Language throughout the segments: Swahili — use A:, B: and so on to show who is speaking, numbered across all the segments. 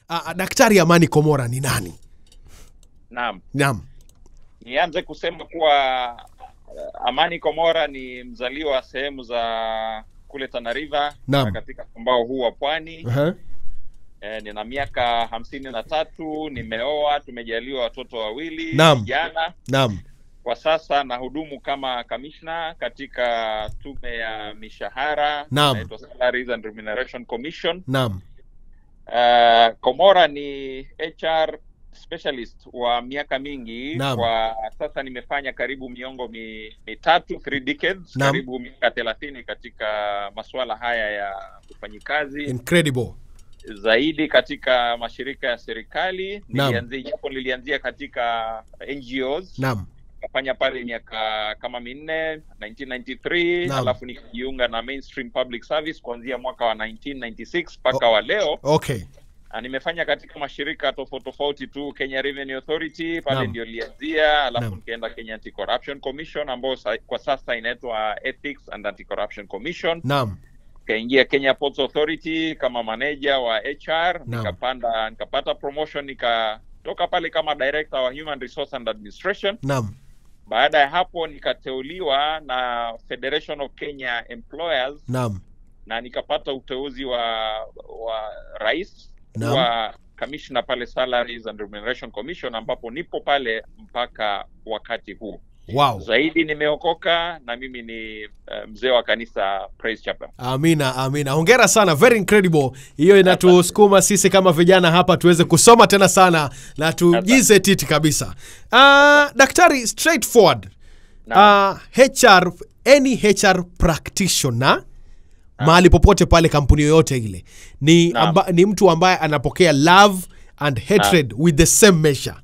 A: Daktari Amani Komora ni nani?
B: Naam. Nianze kusema kuwa Amani Komora ni mzaliwa wa sehemu za kule Tana River katika ambao huu wa pwani. Nina miaka 53, nimeoa, tumejaliwa watoto wawili vijana. Kwa sasa nahudumu kama commissioner katika tume ya mishahara, inaitwa Salaries and Remuneration Commission. Komora ni HR specialist wa miaka mingi. Kwa sasa nimefanya karibu miongo mitatu, 3 decades, karibu miaka 30 katika masuala haya ya ufanyikazi.
A: Incredible.
B: Zaidi katika mashirika ya serikali. Nilianzia katika NGOs. Nafanya pale miaka kama 4, 1993, alafu nikajiunga na mainstream public service kuanzia mwaka wa 1996 mpaka wa leo. Nimefanya katika mashirika tofauti tu. Kenya Revenue Authority pale ndio nilianzia, alafu nikaenda Kenya Anti-Corruption Commission ambayo kwa sasa inaitwa Ethics and Anti-Corruption Commission. Nikaingia Kenya Ports Authority kama manager wa HR, nikapata promotion, nikatoka pale kama director wa Human Resource and Administration. Baada ya hapo nikateuliwa na Federation of Kenya Employers. Na nikapata uteuzi wa rais wa commissioner pale Salaries and Remuneration Commission, ambapo nipo pale mpaka wakati huu. Zaidi nimeokoka na mimi ni mzee wa kanisa Praise Chapel.
A: Amina. Hongera sana, very incredible. Hiyo inatusukuma sisi kama vijana hapa tuweze kusoma tena sana na tujize titi kabisa. Daktari, straightforward. HR, any HR practitioner mahali popote pale, kampuni yoyote ile, ni mtu ambaye anapokea love and hatred with the same measure.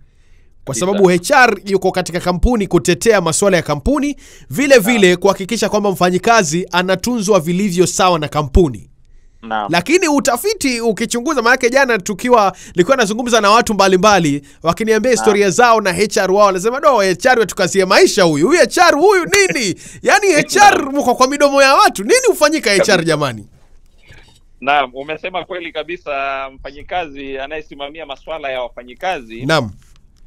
A: Kwa sababu HR yuko katika kampuni kutetea masuala ya kampuni, vile kuhakikisha kwamba mfanyikazi anatunzwa vilivyo sawa na kampuni. Lakini utafiti ukichunguza, maana jana nilikuwa nazungumza na watu mbalimbali wakiniambia historia zao na HR wao, wanasema HR wetu kazi maisha huyu HR huyu nini? Yaani HR mko kwa midomo ya watu. Nini ufanyika HR jamani?
B: Naam, umesema kweli kabisa. Mfanyikazi anayesimamia masuala ya wafanyikazi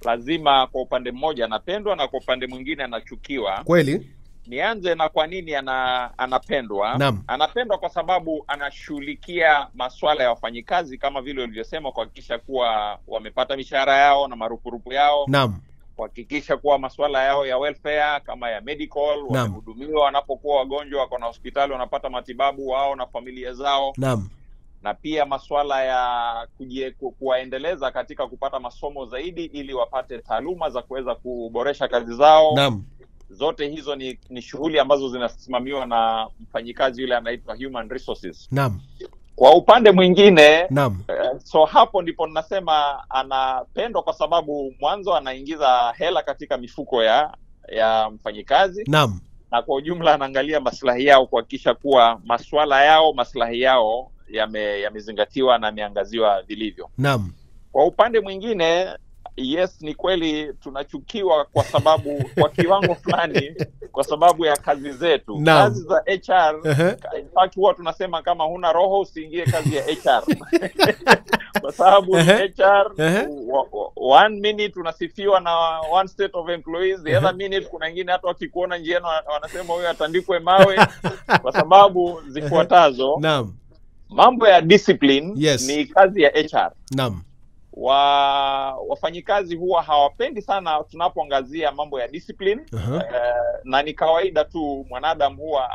B: lazima kwa upande mmoja anapendwa na kwa upande mwingine anachukiwa.
A: Kweli.
B: Nianze na kwa nini anapendwa. Anapendwa kwa sababu anashughulikia masuala ya wafanyikazi kama vile ulivyosema, kuhakikisha kuwa wamepata mishahara yao na marupurupu yao. Kuhakikisha kuwa masuala yao ya welfare kama ya medical wamehudumiwa, wanapokuwa wagonjwa wako na hospitali wanapata matibabu wao na familia zao. Na pia masuala ya kuwaendeleza katika kupata masomo zaidi ili wapate taaluma za kuweza kuboresha kazi zao. Zote hizo ni shughuli ambazo zinasimamiwa na mfanyikazi yule anaitwa human resources. Kwa upande mwingine, so hapo ndipo ninasema anapendwa kwa sababu mwanzo anaingiza hela katika mifuko ya mfanyikazi. Na kwa ujumla anaangalia maslahi yao, kuhakikisha kuwa maslahi yao yamezingatiwa na yameangaziwa vilivyo. Kwa upande mwingine, yes, ni kweli tunachukiwa kwa sababu kwa kiwango fulani kwa sababu ya kazi zetu. Kazi za HR, in fact huwa tunasema kama huna roho usiingie kazi ya HR. Kwa sababu HR one minute unasifiwa na one state of employees, the other minute kuna wengine hata wakikuona njiani wanasema huyu atandikwe mawe kwa sababu zifuatazo. Mambo ya discipline ni kazi ya HR. Wafanyikazi huwa hawapendi sana tunapoangazia mambo ya discipline. Na ni kawaida tu mwanadamu huwa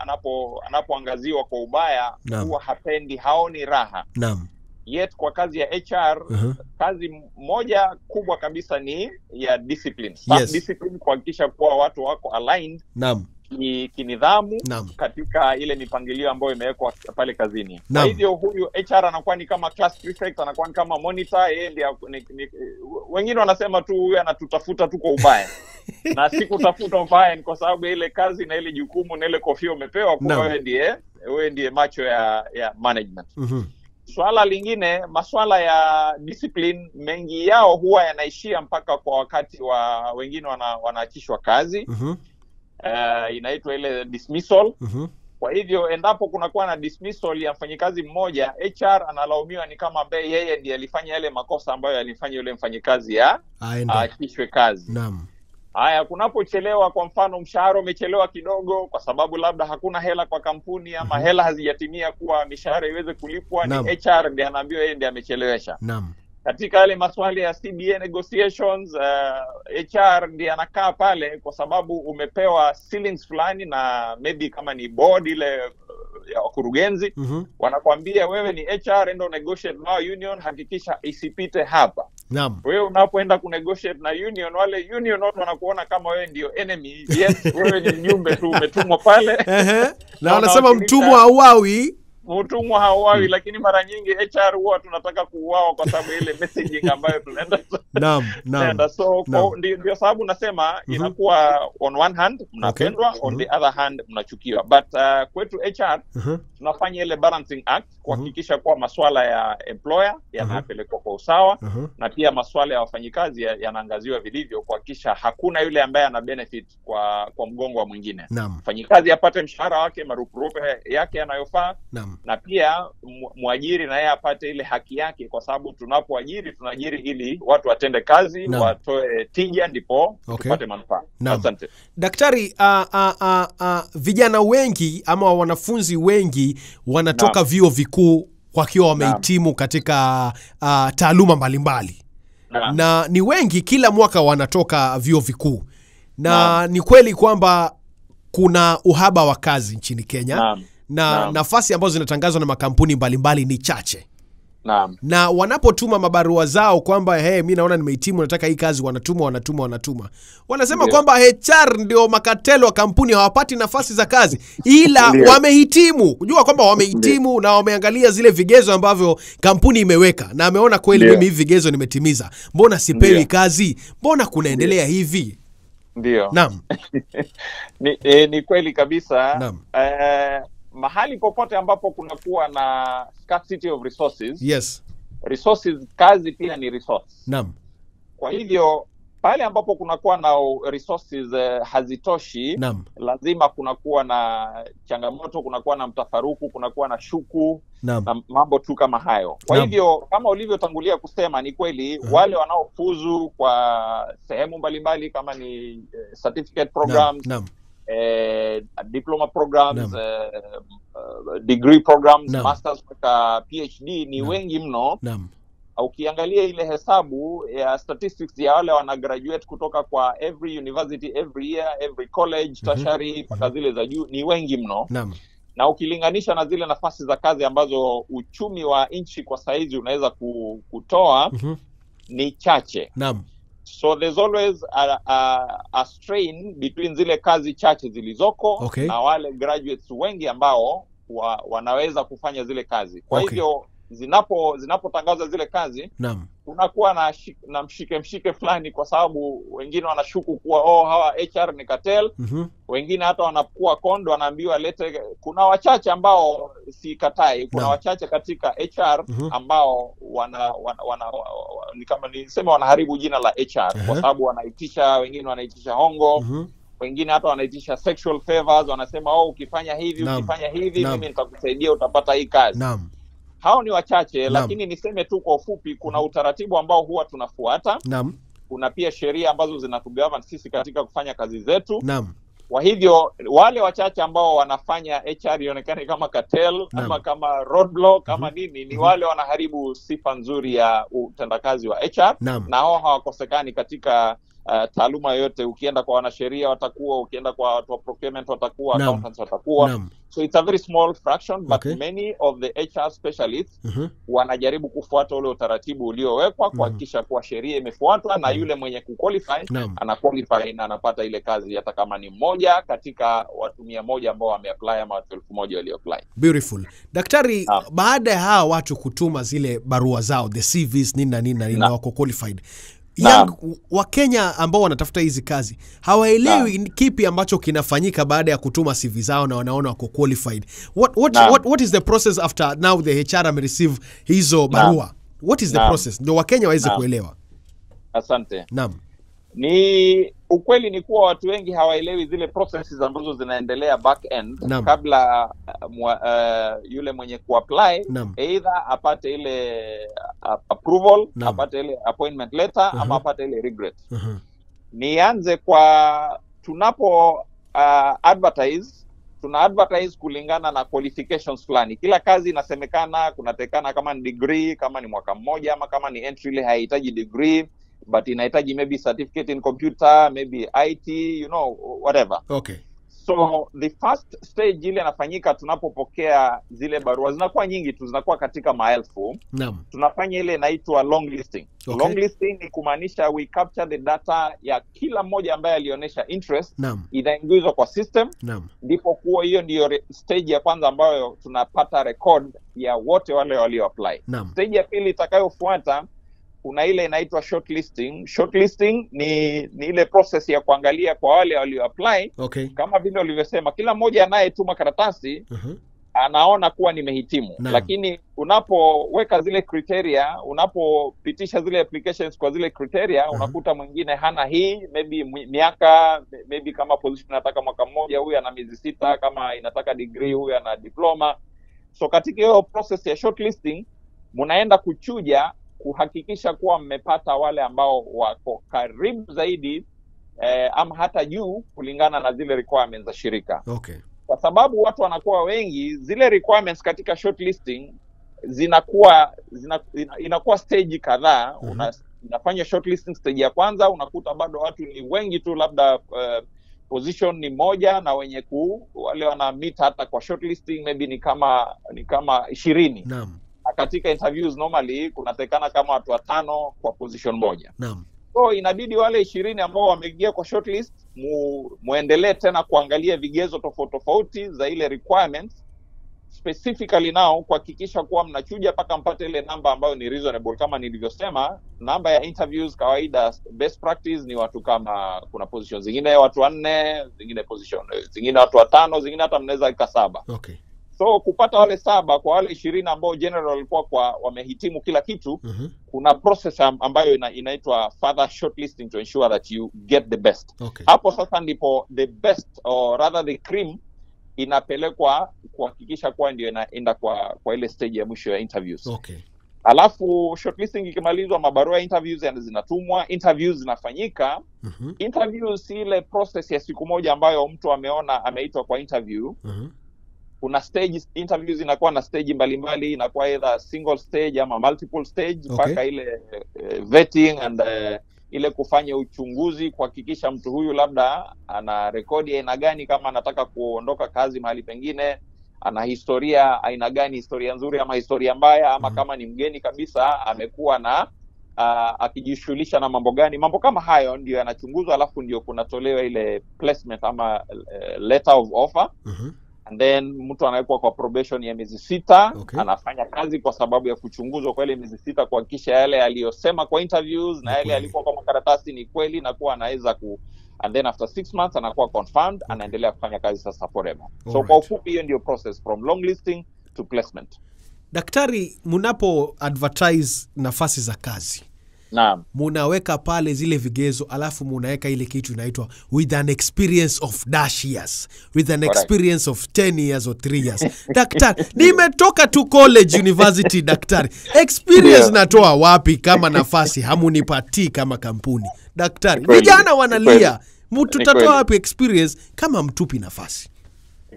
B: anapoangaziwa kwa ubaya huwa hapendi, haoni raha. Yet kwa kazi ya HR, kazi moja kubwa kabisa ni ya discipline. Discipline, kuhakikisha kuwa watu wako aligned kinidhamu katika ile mipangilio ambayo imewekwa pale kazini. Kwa hivyo huyu HR anakuwa ni kama class prefect, anakuwa ni kama monitor. Wengine wanasema tu huyu anatutafuta tu kwa ubaya. Na si kutafuta ubaya, ni kwa sababu ile kazi na ile jukumu na ile kofia umepewa kwa wewe ndiye macho ya management. Swala lingine, masuala ya discipline mengi yao huwa yanaishia mpaka kwa wakati wa wengine wanaachishwa kazi. Inaitwa ile dismissal. Kwa hivyo endapo kunakuwa na dismissal ya mfanyikazi mmoja, HR analaumiwa ni kama ambaye yeye ndiye alifanya yale makosa ambayo alifanya yule mfanyikazi aachishwe kazi.
A: Naam.
B: Haya, kunapochelewa, kwa mfano mshahara umechelewa kidogo kwa sababu labda hakuna hela kwa kampuni ama hela hazijatimia kuwa mishahara iweze kulipwa, ni HR ndiye anaambiwa yeye ndiye amechelewesha.
A: Naam.
B: Katika yale maswali ya CBA negotiations, HR ndiye anakaa pale kwa sababu umepewa ceilings fulani na maybe kama ni board ile ya wakurugenzi, wanakuambia wewe ni HR, ndio negotiate na union, hakikisha isipite hapa.
A: Naam.
B: Wewe unapoenda kunegotiate na union, wale union watu wanakuona kama wewe ndio enemy. Yes, wewe ni mjumbe tu umetumwa pale.
A: Na wanasema mtumwa hauawi.
B: Mtumwa hauawi, lakini mara nyingi HR huwa tunataka kuuawa kwa sababu ile messaging ambayo tunaenda.
A: Naam.
B: So ndio sababu nasema inakuwa on one hand mnapendwa, on the other hand mnachukiwa. But kwetu HR tunafanya ile balancing act kuhakikisha kwa masuala ya employer yanapelekwa kwa usawa, na pia masuala ya wafanyikazi yanaangaziwa vilivyo kuhakikisha hakuna yule ambaye ana benefit kwa mgongo wa mwingine. Mfanyikazi apate mshahara wake, marupurupu yake yanayofaa. Na pia mwajiri na yeye apate ile haki yake, kwa sababu tunapoajiri tunaajiri ili watu watende kazi, watoe tija, ndipo tupate manufaa. Asante.
A: Daktari, vijana wengi ama wanafunzi wengi wanatoka vyuo vikuu wakiwa wamehitimu katika taaluma mbalimbali. Na ni wengi kila mwaka wanatoka vyuo vikuu. Na ni kweli kwamba kuna uhaba wa kazi nchini Kenya. Na nafasi ambazo zinatangazwa na makampuni mbalimbali ni chache. Na wanapotuma mabarua zao kwamba mimi naona nimehitimu, nataka hii kazi, wanatuma. Wanasema kwamba HR ndio makatelo wa kampuni, hawapati nafasi za kazi, ila wamehitimu. Kujua kwamba wamehitimu na wameangalia zile vigezo ambavyo kampuni imeweka na ameona kweli mimi hivi vigezo nimetimiza. Mbona sipewi kazi? Mbona kunaendelea hivi?
B: Ndio.
A: Naam.
B: Ni kweli kabisa.
A: Naam.
B: Mahali popote ambapo kunakuwa na scarcity of resources.
A: Yes.
B: Resources, kazi pia ni resource.
A: Naam.
B: Kwa hivyo pale ambapo kunakuwa na resources hazitoshi, lazima kunakuwa na changamoto, kunakuwa na mtafaruku, kunakuwa na shuku na mambo tu kama hayo. Kwa hivyo kama ulivyotangulia kusema, ni kweli wale wanaofuzu kwa sehemu mbalimbali kama ni certificate programs, diploma programs, degree programs, masters, PhD ni wengi mno. Ukiangalia ile hesabu ya statistics ya wale wana graduate kutoka kwa every university every year, every college, tertiary, mpaka zile za juu, ni wengi mno. Na ukilinganisha na zile nafasi za kazi ambazo uchumi wa nchi kwa saizi unaweza kutoa, ni chache. So there's always a strain between zile kazi chache zilizoko na wale graduates wengi ambao wanaweza kufanya zile kazi. Kwa hivyo zinapotangaza zile kazi, kunakuwa na mshike fulani, kwa sababu wengine wanashuku kuwa hawa HR ni cartel. Wengine hata wanakuwa kondo, wanaambiwa lete. Kuna wachache ambao si katai, kuna wachache katika HR ambao ni kama nisema wanaharibu jina la HR, kwa sababu wengine wanaitisha hongo, wengine hata wanaitisha sexual favors, wanasema ukifanya hivi mimi nitakusaidia, utapata hii kazi. Hao ni wachache, lakini niseme tu kwa ufupi, kuna utaratibu ambao huwa tunafuata. Kuna pia sheria ambazo zinatugovern sisi katika kufanya kazi zetu. Kwa hivyo wale wachache ambao wanafanya HR ionekane kama cartel ama kama roadblock kama nini, ni wale wanaharibu sifa nzuri ya utendakazi wa HR. Na hao hawakosekani katika taaluma yoyote. Ukienda kwa wanasheria watakuwa, ukienda kwa watu wa procurement watakuwa, accountants watakuwa. So it's a very small fraction, but many of the HR specialists wanajaribu kufuata ule utaratibu uliowekwa kuhakikisha kuwa sheria imefuatwa, na yule mwenye kuqualify anaqualify na anapata ile kazi, hata kama ni mmoja katika watu 100 ambao wameapply ama watu 1000 walioapply.
A: Beautiful. Daktari, baada ya hawa watu kutuma zile barua zao, the CVs nini na wako qualified, wa Kenya ambao wanatafuta hizi kazi hawaelewi kipi ambacho kinafanyika baada ya kutuma CV zao na wanaona wako qualified. What is the process after now the HR receive hizo barua? What is the process? Ndio wa Kenya waweze kuelewa.
B: Asante. Ni ukweli ni kuwa watu wengi hawaelewi zile processes ambazo zinaendelea back end kabla yule mwenye kuapply either apate ile approval, apate ile appointment letter ama apate ile regret. Nianze kwa tunapo tuna advertise kulingana na qualifications fulani. Kila kazi inasemekana kunatekana kama ni degree, kama ni mwaka mmoja, ama kama ni entry ile haihitaji degree but inahitaji maybe certificate in computer, maybe IT, whatever.
A: Okay.
B: So the first stage ile inafanyika tunapopokea zile barua, zinakuwa nyingi tu, zinakuwa katika maelfu. Tunafanya ile inaitwa long listing. Okay. Long listing ni kumaanisha we capture the data ya kila mmoja ambaye alionyesha interest, inaingizwa kwa system. Ndipo kuwa hiyo ndio stage ya kwanza ambayo tunapata record ya wote wale walio apply. Stage ya pili itakayofuata kuna ile inaitwa shortlisting. Shortlisting ni ile process ya kuangalia kwa wale walio apply.
A: Okay.
B: Kama vile ulivyosema, kila mmoja anayetuma karatasi anaona kuwa nimehitimu. Lakini unapoweka zile criteria, unapopitisha zile applications kwa zile criteria, unakuta mwingine hana hii, maybe miaka, maybe kama position inataka mwaka mmoja, huyu ana miezi 6, kama inataka degree huyu ana diploma. So katika hiyo process ya shortlisting, mnaenda kuchuja kuhakikisha kuwa mmepata wale ambao wako karibu zaidi ama hata juu kulingana na zile requirements za shirika.
A: Okay.
B: Kwa sababu watu wanakuwa wengi, zile requirements katika shortlisting inakuwa stage kadhaa. Unafanya shortlisting stage ya kwanza, unakuta bado watu ni wengi tu, labda position ni moja na wenye wale wana meet hata kwa shortlisting maybe ni kama 20. Katika interviews normally kunatekana kama watu 5 kwa position moja. So inabidi wale 20 ambao wameingia kwa shortlist muendelee tena kuangalia vigezo tofauti za ile requirements specifically nao, kuhakikisha kuwa mnachuja mpaka mpate ile namba ambayo ni reasonable. Kama nilivyosema, namba ya interviews kawaida best practice ni watu, kama kuna position zingine watu 4, zingine position zingine watu 5, zingine hata mnaweza ika 7.
A: Okay.
B: So kupata wale 7 kwa wale 20 ambao general walikuwa wamehitimu kila kitu, kuna process ambayo inaitwa further shortlisting to ensure that you get the best.
A: Okay.
B: Hapo sasa ndipo the best, or rather the cream, inapelekwa kuhakikisha kwa ndio inaenda kwa ile stage ya mwisho ya interviews.
A: Okay.
B: Alafu shortlisting ikimalizwa, mabarua ya interviews zinatumwa, interviews zinafanyika. Interviews ile process ya siku moja ambayo mtu ameitwa kwa interview. Kuna stage interviews, inakuwa na stage mbalimbali, inakuwa either single stage ama multiple stage, mpaka ile vetting and ile kufanya uchunguzi kuhakikisha mtu huyu labda ana rekodi aina gani, kama anataka kuondoka kazi mahali pengine, ana historia aina gani, historia nzuri ama historia mbaya, ama kama ni mgeni kabisa amekuwa na akijishughulisha na mambo gani. Mambo kama hayo ndio yanachunguzwa, alafu ndio kunatolewa ile placement ama letter of offer. And then mtu anawekwa kwa probation ya miezi 6.
A: Okay.
B: Anafanya kazi kwa sababu ya kuchunguzwa kwa ile miezi 6, kuhakikisha yale aliyosema kwa interviews na yale alikuwa kwa makaratasi ni kweli, na kuwa anaweza and then after 6 months anakuwa confirmed. Okay. Anaendelea kufanya kazi sasa forever. So kwa ufupi hiyo ndio process from long listing to placement.
A: Daktari, mnapo advertise nafasi za kazi, munaweka pale zile vigezo, alafu munaweka ile kitu inaitwa with an experience of dash years, with an experience of 10 years or 3 years. Daktari, nimetoka tu college university. Daktari, experience natoa wapi kama nafasi hamunipatii kama kampuni? Daktari, vijana wanalia, mtu tatoa wapi experience kama mtupi nafasi?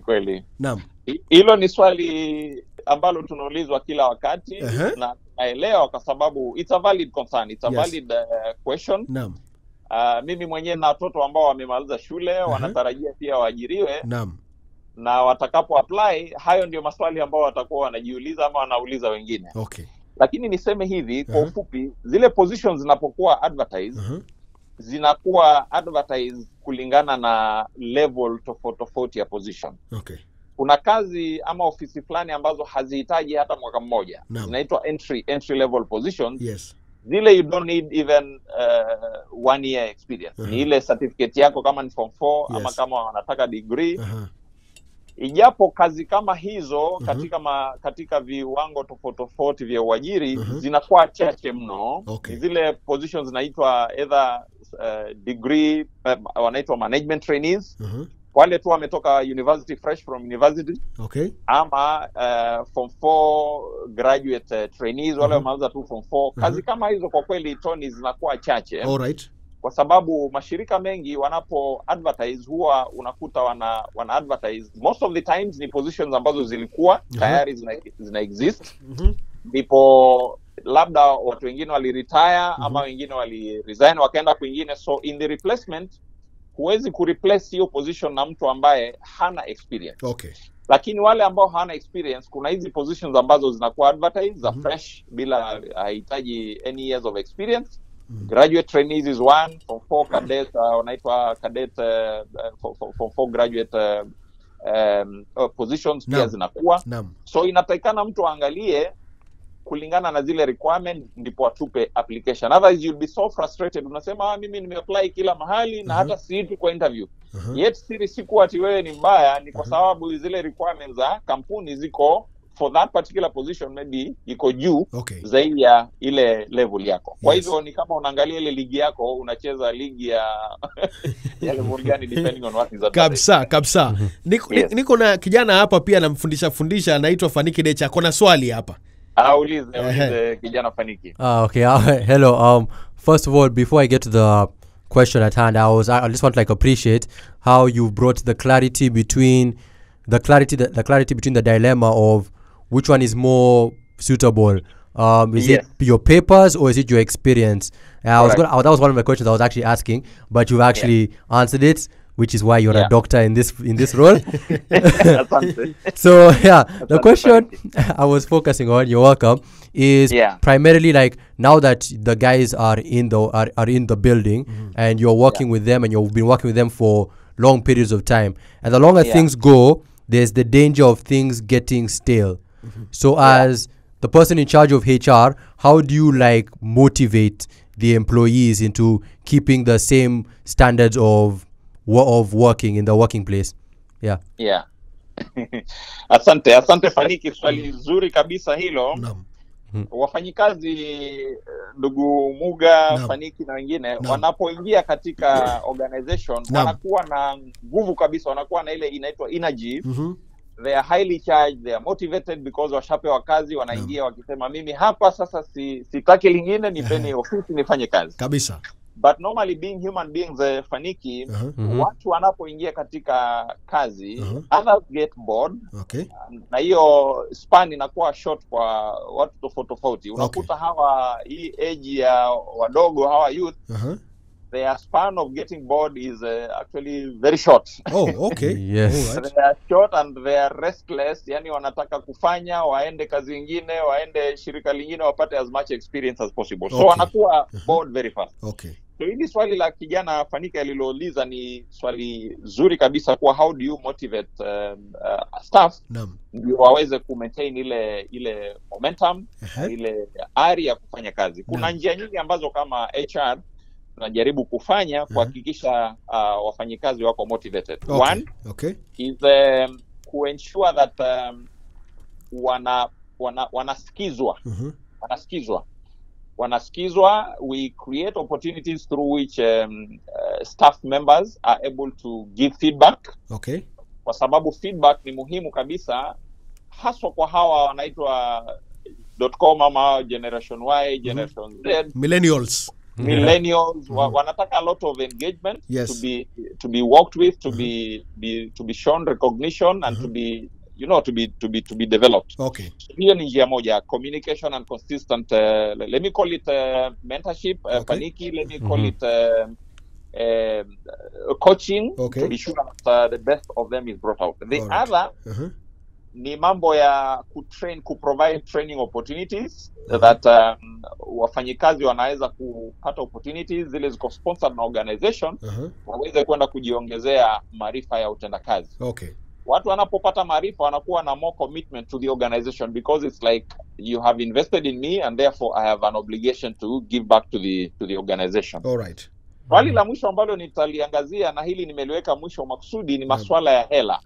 B: Kweli. Hilo ni swali ambalo tunaulizwa kila wakati. Na naelewa kwa sababu it's a valid concern, it's a valid question. Mimi mwenyewe na watoto ambao wamemaliza shule, wanatarajia pia waajiriwe. Na watakapo apply, hayo ndio maswali ambao watakuwa wanajiuliza ama wanauliza wengine.
A: Okay.
B: Lakini niseme hivi kwa ufupi, zile positions zinapokuwa advertised, zinakuwa advertised kulingana na level tofauti ya position.
A: Okay.
B: Kuna kazi ama ofisi fulani ambazo hazihitaji hata mwaka mmoja. Zinaitwa entry level positions.
A: Yes.
B: Zile you don't need even 1 year experience. Ni ile certificate yako kama ni form 4, ama kama wanataka degree. Ijapo kazi kama hizo katika viwango tofauti vya uajiri zinakuwa chache mno.
A: Okay.
B: Zile positions zinaitwa either degree wanaitwa management trainees. Wale tu wametoka university, fresh from university.
A: Okay.
B: Ama form 4 graduate trainees, wale wameanza tu form 4. Kazi kama hizo kwa kweli Tony zinakuwa chache.
A: Alright.
B: Kwa sababu mashirika mengi wanapo advertise huwa unakuta wana advertise most of the times ni positions ambazo zilikuwa tayari zina exist. Ndipo labda watu wengine wali retire ama wengine wali resign wakaenda kwingine, so in the replacement huwezi kureplace hiyo position na mtu ambaye hana experience.
A: Okay.
B: Lakini wale ambao hana experience, kuna hizi positions ambazo zinakuwa advertised za fresh bila hahitaji any years of experience. Graduate trainees is one, form 4 cadet wanaitwa cadet form 4 graduate positions pia zinakuwa. So inatakikana mtu angalie kulingana na zile requirement ndipo atupe application. Otherwise you'll be so frustrated. Unasema mimi nimeapply kila mahali na hata siitu kwa interview. Yet siku ati wewe ni mbaya, ni kwa sababu zile requirements za kampuni ziko for that particular position maybe iko juu zaidi ya ile level yako. Kwa hivyo ni kama unaangalia ile ligi yako, unacheza ligi ya level gani depending on what is that.
A: Kabisa. Niko na kijana hapa pia anamfundisha anaitwa Faniki Decha. Kuna swali hapa.
B: Ulize kijana Faniki.
C: Okay. Hello. First of all, before I get to the question at hand, I just want to appreciate how you brought the clarity between the dilemma of which one is more suitable. Is it your papers or is it your experience? That was one of my questions I was actually asking, but you've actually answered it, which is why you're a doctor in this role. So the question I was focusing on, you're welcome, is primarily now that the guys are in the building and you're working with them and you've been working with them for long periods of time, and the longer things go, there's the danger of things getting stale. So as the person in charge of HR, how do you motivate the employees into keeping the same standards of working in the working place?
B: Asante Faniki, swali zuri kabisa hilo. Wafanyikazi ndugu Muga, Faniki na wengine wanapoingia katika organization wanakuwa na nguvu kabisa, wanakuwa na ile inaitwa energy. They are highly charged, they are motivated because washapewa kazi, wanaingia wakisema mimi hapa sasa sitaki lingine, nipeni ofisi nifanye kazi
A: kabisa.
B: But normally being human beings, Faniki, watu wanapoingia katika kazi, others get bored. Na hiyo span inakuwa short kwa watu tofauti. Unakuta hawa hii age ya wadogo, hawa youth, their span of getting bored is actually very short.
C: Yes.
B: They are short and they are restless. Yani wanataka kufanya, waende kazi nyingine, waende shirika lingine, wapate as much experience as possible. So wanakuwa bored very fast. So hili swali la kijana Fanika alilouliza ni swali zuri kabisa, kwa how do you motivate staff ndio waweze ku maintain ile momentum, ile ari ya kufanya kazi. Kuna njia nyingi ambazo kama HR tunajaribu kufanya kuhakikisha wafanyikazi wako motivated. One is to ensure that wanasikizwa. We create opportunities through which staff members are able to give feedback. Kwa sababu feedback ni muhimu kabisa, haswa kwa hawa wanaitwa .com ama Generation Y, Generation Z,
A: millennials.
B: Wanataka a lot of engagement, to be worked with, to be shown recognition and to be to be developed. Hiyo ni njia moja, communication and consistent, let me call it mentorship, Paniki, let me call it coaching, to be sure that the best of them is brought out. The other ni mambo ya provide training opportunities that wafanyikazi wanaweza kupata opportunities zile ziko sponsored na organization, waweze kwenda kujiongezea maarifa ya utendakazi. Watu wanapopata maarifa wanakuwa na more commitment to the organization, because it's like you have invested in me and therefore I have an obligation to give back to the organization. Swali la mwisho ambalo nitaliangazia, na hili nimeliweka mwisho makusudi, ni masuala ya hela.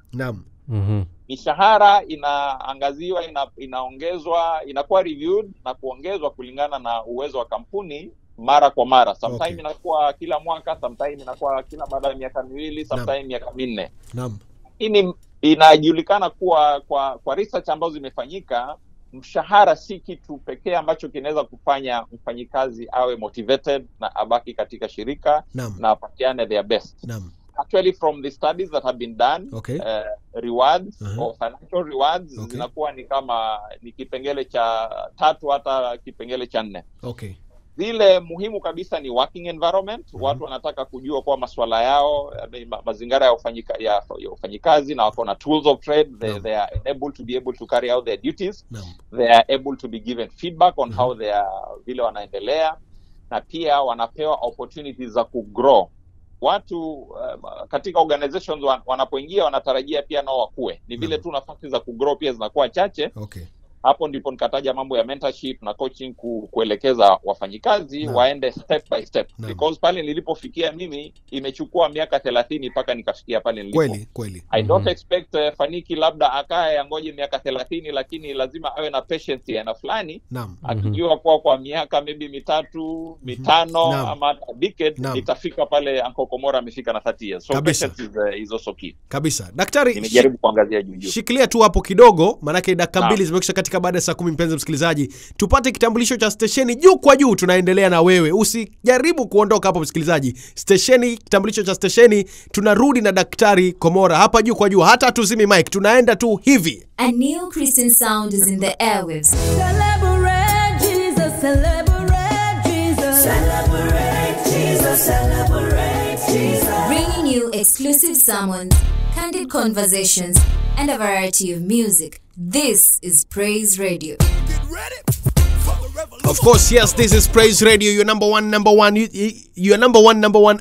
B: Mishahara inaangaziwa, inaongezwa, inakuwa reviewed na kuongezwa kulingana na uwezo wa kampuni mara kwa mara. Sometime inakuwa kila mwaka, sometime inakuwa kila baada ya miaka miwili, sometime miaka minne.
A: Naam.
B: Hii inajulikana kuwa kwa research ambazo zimefanyika, mshahara si kitu pekee ambacho kinaweza kufanya mfanyikazi awe motivated na abaki katika shirika na apatiane their best.
A: Naam.
B: Actually, from the studies that have been done, rewards or financial rewards zinakuwa ni kipengele cha 3 hata kipengele cha 4.
A: Okay.
B: Vile muhimu kabisa ni working environment. Watu wanataka kujua kwa masuala yao, mazingira ya ufanyikazi, na wako na tools of trade. They are able to be able to carry out their duties. They are able to be given feedback on how they are, vile wanaendelea, na pia wanapewa opportunities za kugrow. Watu katika organizations wanapoingia wanatarajia pia nao wakue. Ni vile tu nafasi za kugrow pia zinakuwa chache. Hapo ndipo nikataja mambo ya mentorship na coaching, kuelekeza wafanyikazi waende step by step. Because pale nilipofikia mimi imechukua miaka 30 mpaka nikafikia pale nilipo.
A: Kweli.
B: I don't expect Faniki labda akae angoje miaka 30, lakini lazima awe na patience ya fulani. Akijua kwa miaka maybe 3, 5 ama decade itafika pale Uncle Komora amefika na 30 years. So patience is also key.
A: Kabisa. Daktari,
B: nimejaribu kuangazia juu.
A: Shikilia tu hapo kidogo, maana dakika 2 zimekwisha katika baada ya saa 10. Mpenzi msikilizaji, tupate kitambulisho cha stesheni juu kwa juu. Tunaendelea na wewe, usijaribu kuondoka hapo msikilizaji. Stesheni, kitambulisho cha stesheni, tunarudi na Daktari Komora hapa juu kwa juu. Hata tuzimi mic, tunaenda tu hivi.
D: A new Christian sound is in the airwaves. Celebrate Jesus, celebrate Jesus, celebrate Jesus, celebrate Jesus. Bringing you exclusive sermons, candid conversations, and a variety of music. This is Praise Radio. Get ready for the revolution.
A: Of course, yes, this is Praise Radio, your number one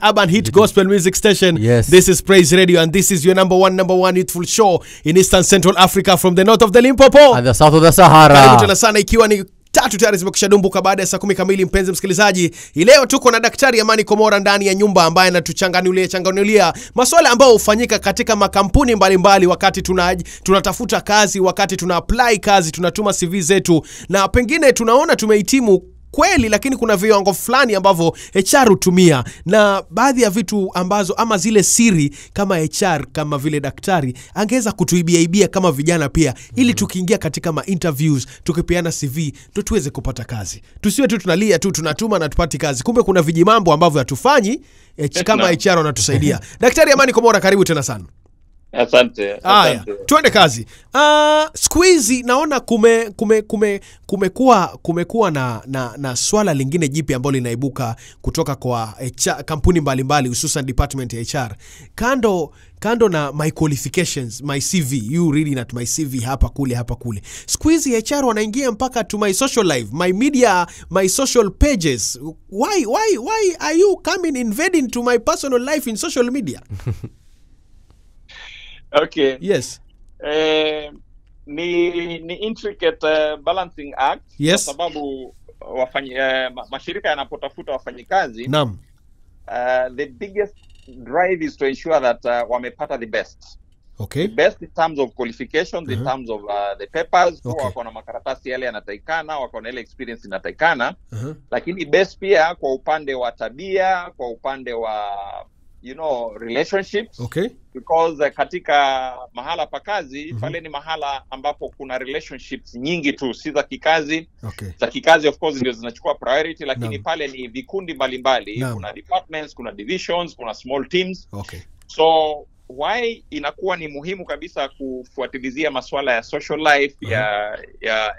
A: urban hit gospel music station.
C: Yes.
A: This is Praise Radio, and this is your number one youthful show in Eastern Central Africa, from the north of the Limpopo
C: and the south of the Sahara.
A: Karibu tena sana, ikiwa ni 3 tayari zimekwisha baada ya saa 10 kamili. Mpenzi msikilizaji, leo tuko na Daktari Amani Komora ndani ya nyumba, ambaye anatuchanganulia masuala ambayo hufanyika katika makampuni mbalimbali wakati tunatafuta kazi, wakati tuna apply kazi, tunatuma CV zetu, na pengine tunaona tumehitimu kweli, lakini kuna viwango fulani ambavyo HR hutumia, na baadhi ya vitu ambazo ama zile siri kama HR, kama vile daktari angeweza kutuibia kama vijana pia, ili tukiingia katika ma interviews, tukipeana CV ndio tuweze kupata kazi. Tusiwe tu tunalia tu tunatuma na tupati kazi, kumbe kuna vijimambo ambavyo hatufanyi kama HR wanatusaidia. Daktari Amani Komora, karibu tena sana.
B: Asante.
A: Haya, tuende kazi. Squeeze, naona kumekuwa na swala lingine jipi ambalo linaibuka kutoka kwa kampuni mbalimbali, hususan department ya HR. Kando na my qualifications, my CV, you reading at my CV hapa kule. Squeeze HR wanaingia mpaka to my social life, my media, my social pages. Why are you coming invading to my personal life in social media?
B: Okay.
A: Yes.
B: Ni intricate balancing act.
A: Yes.
B: Kwa sababu mashirika yanapotafuta wafanyikazi,
A: naam,
B: the biggest drive is to ensure that wamepata the best.
A: Okay.
B: The best in terms of qualifications, in terms of the papers, wako na makaratasi yale yanatakikana, wako na ile experience inatakikana, lakini best pia kwa upande wa tabia, kwa upande wa relationships.
A: Okay.
B: Because katika mahala pa kazi, pale ni mahala ambapo kuna relationships nyingi tu, si za kikazi.
A: Okay.
B: Za kikazi of course ndio zinachukua priority, lakini pale ni vikundi mbalimbali, kuna departments, kuna divisions, kuna small teams.
A: Okay.
B: So why inakuwa ni muhimu kabisa kufuatilizia masuala ya social life ya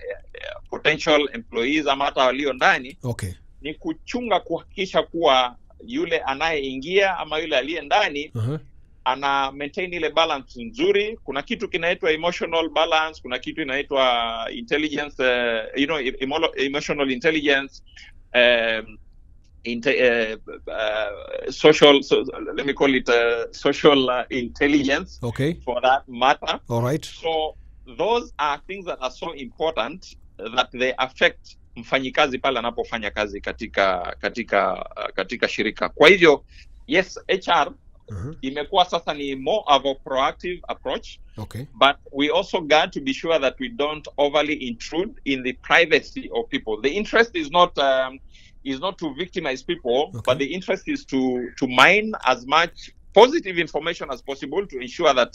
B: potential employees ama hata walio ndani.
A: Okay.
B: Ni kuchunga kuhakikisha kuwa yule anayeingia ama yule aliye ndani ana maintain ile balance nzuri. Kuna kitu kinaitwa emotional balance, kuna kitu inaitwa intelligence, emotional intelligence, social, let me call it social intelligence.
A: Okay.
B: For that matter.
A: All right.
B: So those are things that are so important that they affect mfanyikazi pale anapofanya kazi katika shirika. Kwa hivyo yes, HR imekuwa sasa ni more of a proactive approach.
A: Okay.
B: But we also got to be sure that we don't overly intrude in the privacy of people. The interest is not is not to victimize people, but the interest is to mine as much positive information as possible to ensure that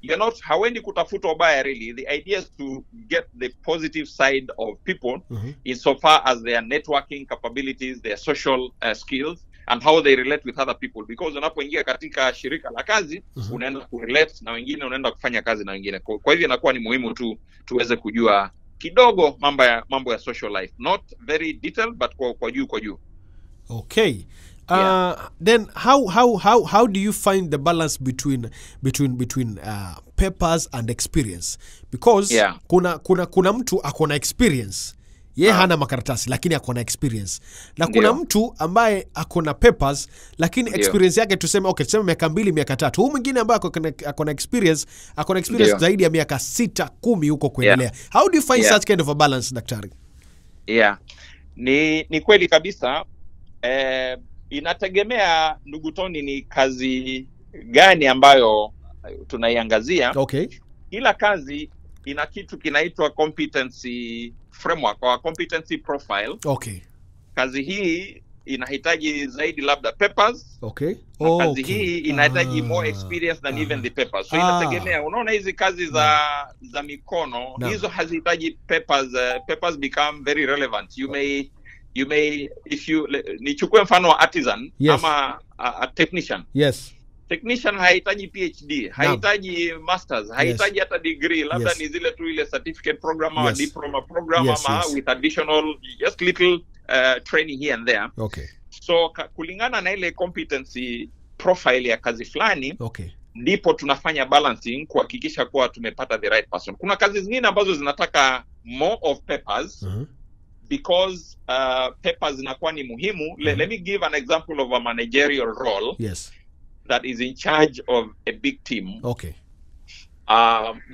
B: you're not hawendi kutafuta ubaya really. The idea is to get the positive side of people insofar as their networking capabilities, their social skills, and how they relate with other people, because unapoingia katika shirika la kazi unaenda kurelate na wengine, unaenda kufanya kazi na wengine. Kwa hivyo inakuwa ni muhimu tuweze kujua kidogo mambo ya social life, not very detailed but kwa juu.
A: Okay. Then how do you find the balance between papers and experience? Because kuna mtu akona experience, ye hana makaratasi lakini akona experience, na kuna mtu ambaye akona papers lakini experience yake tuseme miaka 2 miaka 3. Huyu mwingine ambaye akona experience zaidi ya miaka 6 10 huko kuendelea. How do you find such kind of a balance, daktari?
B: Ni kweli kabisa. Inategemea ndugu Tony, ni kazi gani ambayo tunaiangazia. Kila kazi ina kitu kinaitwa competency framework au competency profile. Kazi hii inahitaji zaidi labda papers. Kazi hii inahitaji more experience than even the papers. So inategemea. Unaona hizi kazi za mikono, hizo hazihitaji papers. Papers become very relevant. You may if you nichukue mfano wa artisan ama a technician. Technician hahitaji PhD, hahitaji masters, hahitaji hata degree, labda ni zile tu ile certificate program au diploma program ama with additional just little training here and there. So kulingana na ile competency profile ya kazi fulani, ndipo tunafanya balancing kuhakikisha kuwa tumepata the right person. Kuna kazi zingine ambazo zinataka more of papers. Because papers zinakuwa ni muhimu. Let me give an example of a managerial role that is in charge of a big team.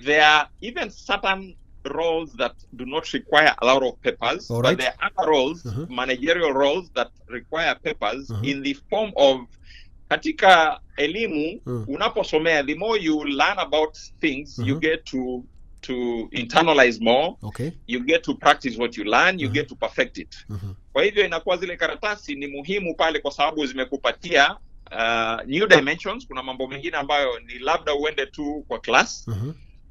B: There are even certain roles that do not require a lot of papers, but there are other roles, managerial roles, that require papers in the form of katika elimu. Unaposomea, the more you learn about things, you get to internalize more. You get to practice what you learn, you get to perfect it. Kwa hivyo inakuwa zile karatasi ni muhimu pale kwa sababu zimekupatia new dimensions. Kuna mambo mengine ambayo ni labda uende tu kwa class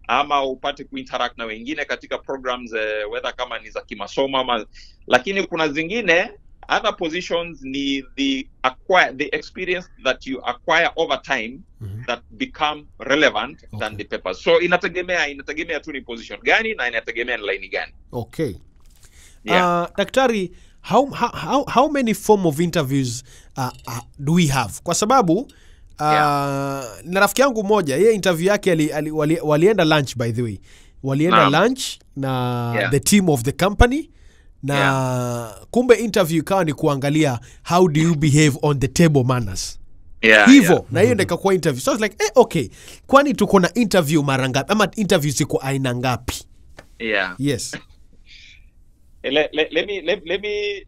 B: ama upate kuinteract na wengine katika programs, whether kama ni za kimasomo ama, lakini kuna zingine other positions ni the experience that you acquire over time that become relevant than the papers. So inategemea tu ni position gani na inategemea ni line gani.
A: Daktari, how many form of interviews do we have? Kwa sababu na rafiki yangu moja, yeye interview yake walienda lunch, by the way. Walienda lunch na the team of the company. Na kumbe interview ikawa ni kuangalia how do you behave on the table manners. Hivyo na hiyo ndio ikakuwa interview. So I was like, kwani tuko na interview mara ngapi ama interview ziko aina ngapi? Let me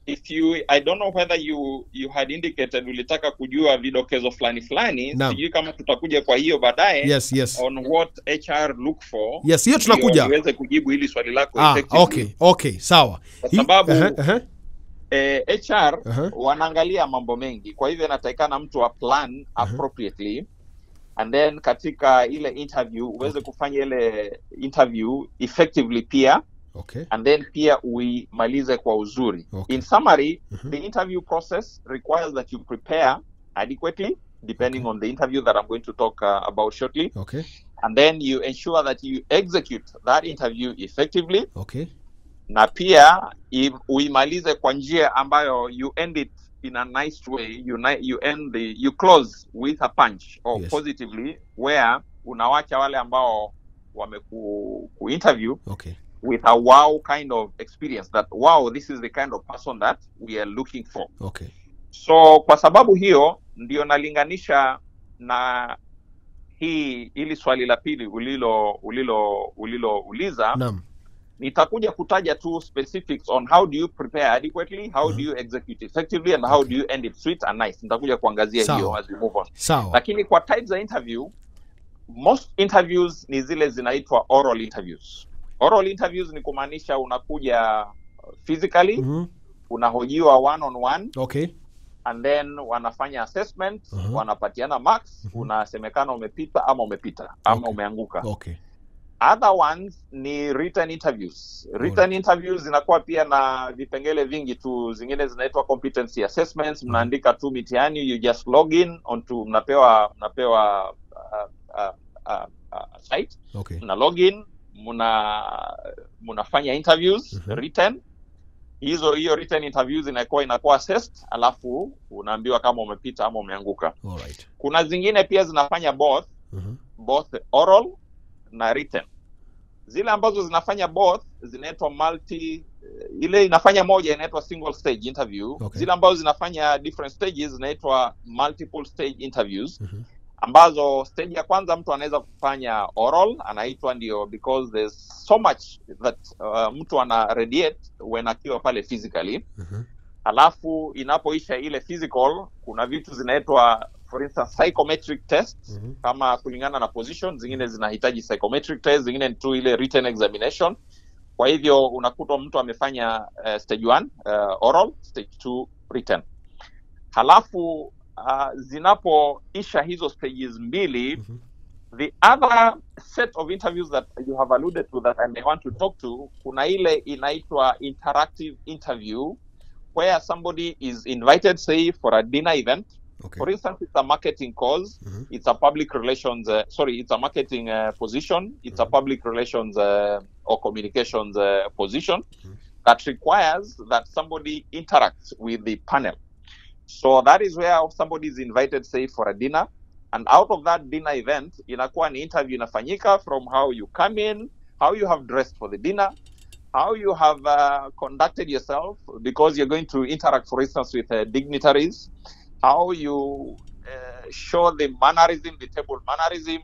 B: if you, I don't know whether you had indicated ulitaka kujua vidokezo fulani. Sijui kama tutakuja kwa hiyo baadaye. On what HR look for.
A: Hiyo tunakuja.
B: Niweze kujibu hili swali lako effectively.
A: Sawa.
B: Kwa sababu HR wanaangalia mambo mengi. Kwa hivyo inatakikana mtu plan appropriately. And then katika ile interview uweze kufanya ile interview effectively pia. And then pia uimalize kwa uzuri. In summary, the interview process requires that you prepare adequately, depending on the interview that I'm going to talk about shortly. And then you ensure that you execute that interview effectively. Na pia uimalize kwa njia ambayo you end it in a nice way. You close with a punch or positively, where unawacha wale ambao wameku interview with a wow kind of experience, that wow, this is the kind of person that we are looking for. So kwa sababu hiyo ndio nalinganisha na hili swali la pili ulilouliza. Nitakuja kutaja tu specifics on how do you prepare adequately, how do you execute effectively, and how do you end it sweet and nice. Nitakuja kuangazia hiyo as we move on. Lakini kwa types of interview, most interviews ni zile zinaitwa oral interviews. Oral interviews ni kumaanisha unakuja physically, unahojiwa one on one.
A: Okay.
B: And then wanafanya assessment, wanapatiana marks, unasemekana umepita ama umeanguka.
A: Okay.
B: Other ones ni written interviews. Written interviews zinakuwa pia na vipengele vingi tu, zingine zinaitwa competency assessments. Mnaandika tu mitihani, you just log in onto, mnapewa site.
A: Okay.
B: Mna login, mnafanya interviews written. Hiyo written interviews inakuwa assessed, alafu unaambiwa kama umepita ama umeanguka.
A: Alright.
B: Kuna zingine pia zinafanya both oral na written. Zile ambazo zinafanya both zinaitwa ile inafanya moja inaitwa single stage interview.
A: Okay.
B: Zile ambazo zinafanya different stages zinaitwa multiple stage interviews. Ambazo stage ya kwanza mtu anaweza kufanya oral, anaitwa ndio because there's so much that mtu ana radiate when akiwa pale physically. Alafu inapoisha ile physical, kuna vitu zinaitwa for instance psychometric tests, kama kulingana na position, zingine zinahitaji psychometric tests, zingine ni tu ile written examination. Kwa hivyo unakuta mtu amefanya stage 1 oral, stage 2 written. Halafu zinapoisha hizo stages mbili, the other set of interviews that you have alluded to that I may want to talk to, kuna ile inaitwa interactive interview, where somebody is invited, say, for a dinner event.
A: Okay.
B: For instance, it's a marketing cause, it's a public relations, it's a marketing position, it's a public relations or communications position that requires that somebody interacts with the panel. So that is where somebody is invited, say, for a dinner, and out of that dinner event, inakuwa ni interview inafanyika from how you come in, how you have dressed for the dinner, how you have conducted yourself, because you're going to interact, for instance, with dignitaries, how you show the mannerism, the table mannerism,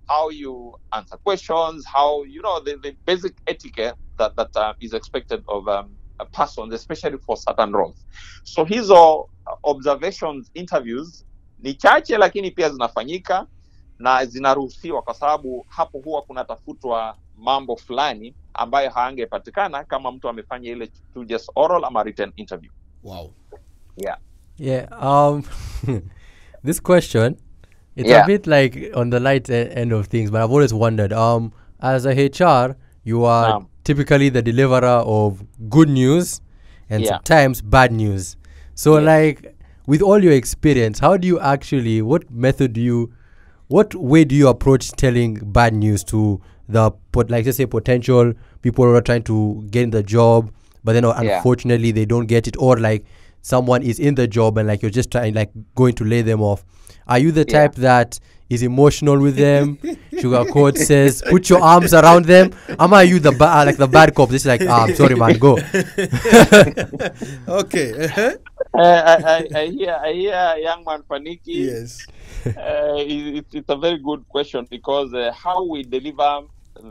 B: how you answer questions, how, the basic etiquette that is expected of a person, especially for certain roles. So hizo observations interviews ni chache, lakini pia zinafanyika na zinaruhusiwa, kwa sababu hapo huwa kunatafutwa mambo fulani ambayo haangepatikana kama mtu amefanya ile tu just oral ama written interview.
A: Wow.
C: Yeah. This question, it's a bit like on the light end of things, but I've always wondered, as a HR, you are typically the deliverer of good news and sometimes bad news. So like, with all your experience, how do you actually, what way do you approach telling bad news to the, like, let's say, potential people who are trying to get in the job, but then unfortunately they don't get it, or like someone is in the job and like you're just trying, like, going to lay them off? Are you the type that is emotional with them, sugarcoat, says put your arms around them? Are you the like the bad cop? This is like, I'm sorry man, go.
A: Okay.
B: I hear young man Paniki.
A: Yes.
B: It's a very good question, because how we deliver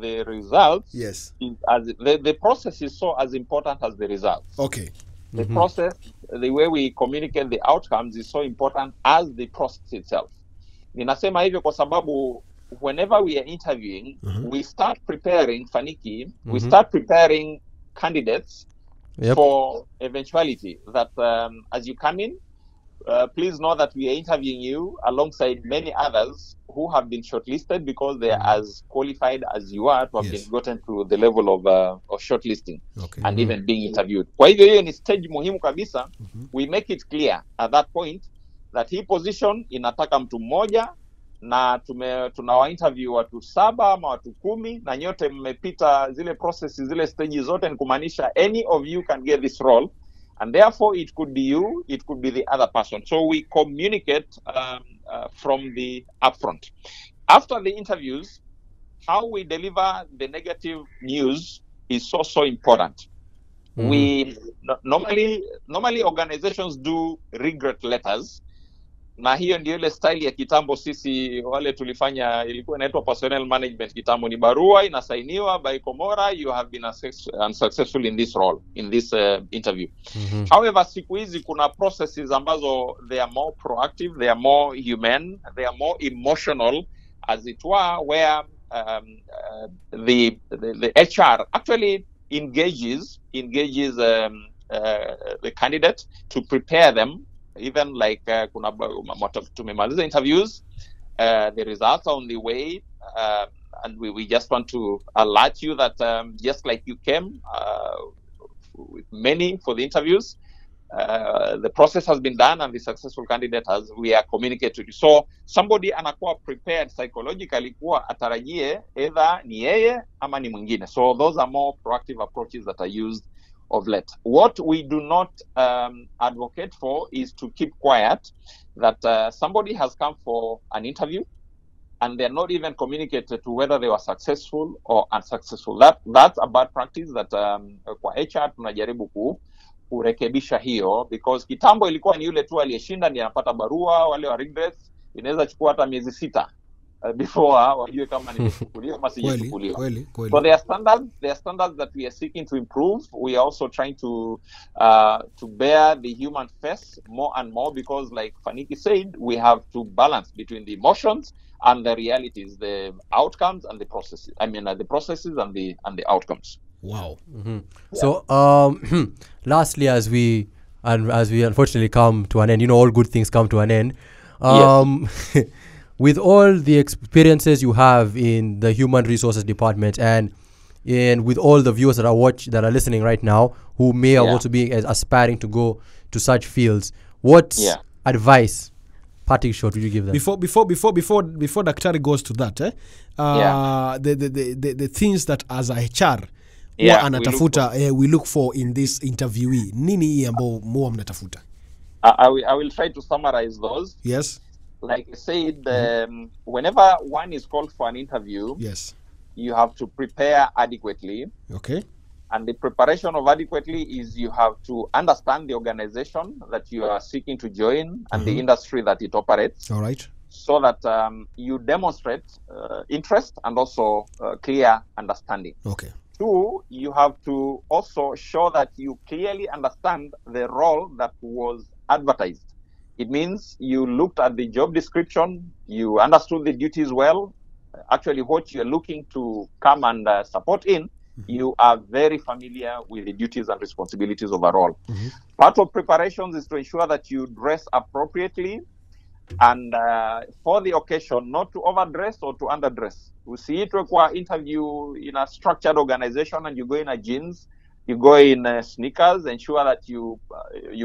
B: the results,
A: yes,
B: is the process is so as important as the results.
A: Okay.
B: The process, the way we communicate the outcomes is so important as the process itself. Ninasema hivyo kwa sababu whenever we are interviewing, we start preparing, Faniki, we start preparing candidates for eventuality that as you come in, please know that we are interviewing you alongside many others who have been shortlisted because they are as qualified as you are to have been gotten to the level of shortlisting and even being interviewed. Kwa hivyo hiyo ni stage muhimu kabisa. We make it clear at that point that hii position inataka mtu mmoja, na tunawa interview watu 7 ama watu 10, na nyote mmepita zile processes, zile stages zote, ni kumaanisha any of you can get this role, and therefore it could be you, it could be the other person. So we communicate from the upfront. After the interviews, how we deliver the negative news is so important. We normally organizations do regret letters, na hiyo ndio ile style ya kitambo. Sisi wale tulifanya, ilikuwa inaitwa personnel management kitambo, ni barua inasainiwa by Komora, you have been unsuccessful in this role, in this interview. However, siku hizi kuna processes ambazo they are more proactive, they are more human, they are more emotional, as it were, where the HR actually engages the candidate, to prepare them, even like tumemaliza interviews, the results are on the way, and we just want to alert you that just like you came with many for the interviews, the process has been done and the successful candidate we are communicated. So somebody anakuwa prepared psychologically kuwa atarajie either ni yeye ama ni mwingine. So those are more proactive approaches that are used of late. What we do not advocate for is to keep quiet that somebody has come for an interview and they're not even communicated to whether they were successful or unsuccessful. That's a bad practice that kwa HR tunajaribu kurekebisha hiyo, because kitambo ilikuwa ni yule tu aliyeshinda ndiye anapata barua, wale wa regrets inaweza chukua hata miezi 6 before wajue kama nimechukuliwa ama sijachukuliwa. So there are standards that we are seeking to improve. We are also trying to bear the human face more and more, because like Faniki said, we have to balance between the emotions and the realities, the outcomes and the processes. I mean, the processes and the outcomes.
A: Wow.
C: Yeah. So lastly, as we unfortunately come to an end, all good things come to an end. Yes. With all the experiences you have in the human resources department, and with all the viewers that are listening right now, who may also be aspiring to go to such fields, what advice, parting shot, would you give them? Before
A: Daktari goes to that, the things that as a HR we look for in this interviewee, nini ambao more mnatafuta?
B: I will try to summarize those.
A: Yes.
B: Like I said, whenever one is called for an interview,
A: yes,
B: you have to prepare adequately.
A: Okay.
B: And the preparation of adequately is you have to understand the organization that you are seeking to join and the industry that it operates.
A: All right.
B: So that you demonstrate interest and also clear understanding.
A: Okay.
B: 2, you have to also show that you clearly understand the role that was advertised. It means you looked at the job description, you understood the duties well, actually what you're looking to come and support in, you are very familiar with the duties and responsibilities of a role. Part of preparations is to ensure that you dress appropriately and for the occasion, not to overdress or to underdress. We see it require interview in a structured organization and you go in a jeans, you go in sneakers, ensure that you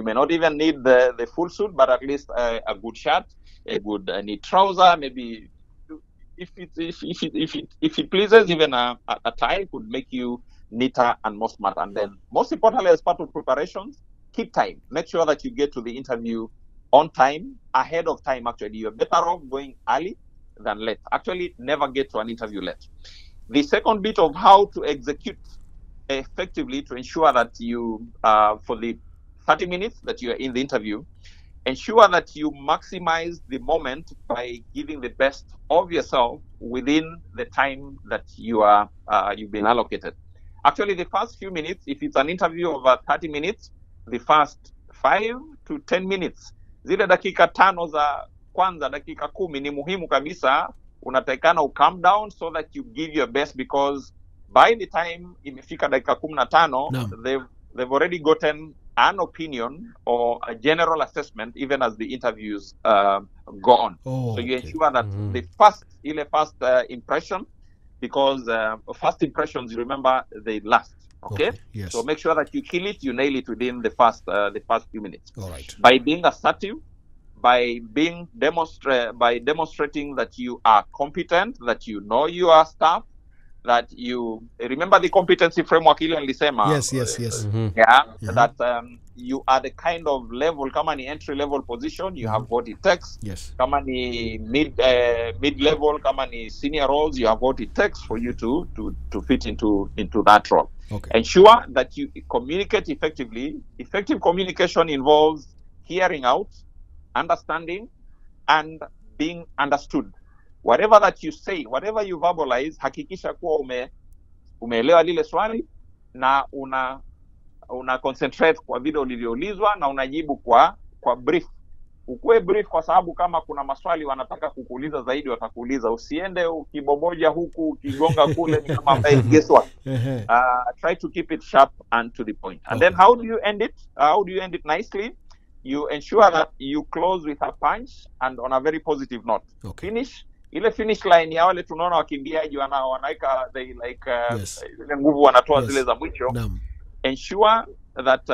B: may not even need the full suit, but at least a good shirt, a good neat trouser, maybe if it pleases, even a tie could make you neater and more smart. And then most importantly, as part of preparations, keep time. Make sure that you get to the interview on time, ahead of time. Actually, you're better off going early than late. Actually, never get to an interview late. The second bit of how to execute effectively to ensure that you, for the 30 minutes that you are in the interview, ensure that you maximize the moment by giving the best of yourself within the time that you've been allocated. Actually, the first few minutes, if it's an interview of 30 minutes, the first 5 to 10 minutes, zile dakika 5 za kwanza, dakika 10 ni muhimu kabisa. Unatakikana calm down so that you give your best, because by the time imefika dakika 15, they've already gotten an opinion or a general assessment even as the interviews go on. So you ensure that the first impression, because first impressions, you remember, they last. Okay?
A: Yes.
B: So make sure that you kill it, you nail it within the first few minutes.
A: All right.
B: By being assertive, by demonstrating that you are competent, that you know your stuff, that you remember the competency framework ile nilisema.
A: Yes.
B: That you are the kind of level, kama ni entry level position, you have what it takes.
A: Yes.
B: Kama ni mid level, kama ni senior roles, you have what it takes for you to fit into that role.
A: Okay.
B: Ensure that you communicate effectively. Effective communication involves hearing out, understanding, and being understood. Whatever that you say, whatever you verbalize, hakikisha kuwa umeelewa lile swali na una concentrate kwa vile ulivyoulizwa na unajibu kwa brief ukue brief, kwa sababu kama kuna maswali wanataka kukuuliza zaidi watakuuliza. Usiende ukibomoja huku ukigonga kule ni kama ambaye guess what. Try to keep it sharp and to the point. And then how do you end it? How do you end it nicely? You ensure that you close with a punch and on a very positive note. Finish ile finish line ya wale tunaona wakimbiaji wanaweka they like ile nguvu wanatoa zile za mwisho. Ensure that